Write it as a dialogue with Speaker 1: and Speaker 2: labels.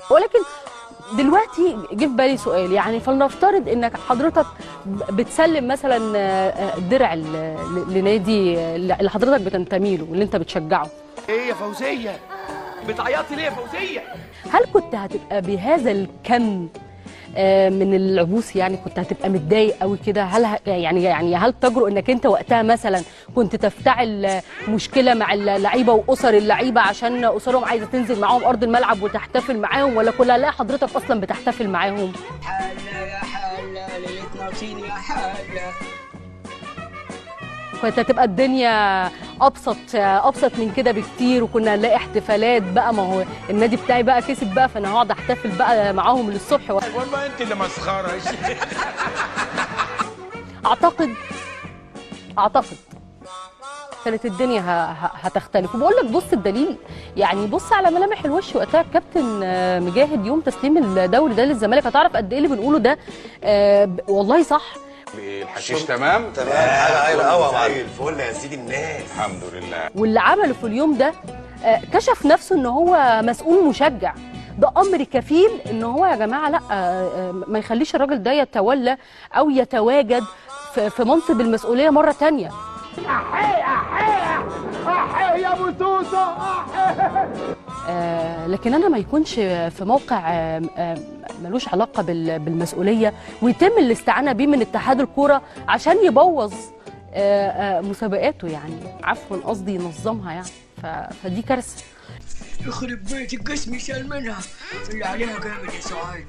Speaker 1: ولكن دلوقتي جه في بالي سؤال، يعني فلنفترض انك حضرتك بتسلم مثلا درع لنادي اللي حضرتك بتنتمي له واللي انت بتشجعه.
Speaker 2: ايه يا فوزيه؟ بتعيطي ليه يا فوزيه؟
Speaker 1: هل كنت هتبقى بهذا الكم من العبوس؟ يعني كنت هتبقى متضايق قوي كده؟ يعني هل تجرؤ انك انت وقتها مثلا كنت تفتعل مشكله مع اللعيبه واسر اللعيبه عشان اسرهم عايزه تنزل معاهم ارض الملعب وتحتفل معاهم، ولا كلها لا حضرتك اصلا بتحتفل معاهم؟
Speaker 3: حالة يا حالة ليلتنا طين يا حالة.
Speaker 1: كانت هتبقى الدنيا ابسط من كده بكتير، وكنا نلاقي احتفالات بقى. ما هو النادي بتاعي بقى كسب بقى، فانا هقعد احتفل بقى معاهم للصبح
Speaker 2: والله انت اللي مسخره.
Speaker 1: اعتقد كانت الدنيا هتختلف. وبقول لك بص الدليل، يعني بص على ملامح الوش وقتها الكابتن مجاهد يوم تسليم الدوري ده للزمالك، هتعرف قد ايه اللي بنقوله ده والله صح.
Speaker 4: الحشيش تمام؟
Speaker 5: تمام، حاجه عايله قوي زي الفل يا سيدي الناس.
Speaker 4: الحمد لله.
Speaker 1: واللي عمله في اليوم ده كشف نفسه ان هو مسؤول مشجع. ده امر كفيل ان هو يا جماعه لا ما يخليش الراجل ده يتولى او يتواجد في منصب المسؤوليه مره ثانيه.
Speaker 2: احيه يا ابو سوسه.
Speaker 1: لكن انا ما يكونش في موقع ملوش علاقه بالمسؤوليه ويتم الاستعانه بيه من اتحاد الكوره عشان يبوظ مسابقاته، يعني عفوا قصدي ينظمها، يعني فدي كارثه.
Speaker 3: يخرب بيت القسم يشال منها اللي عليها جامد يا سعاد.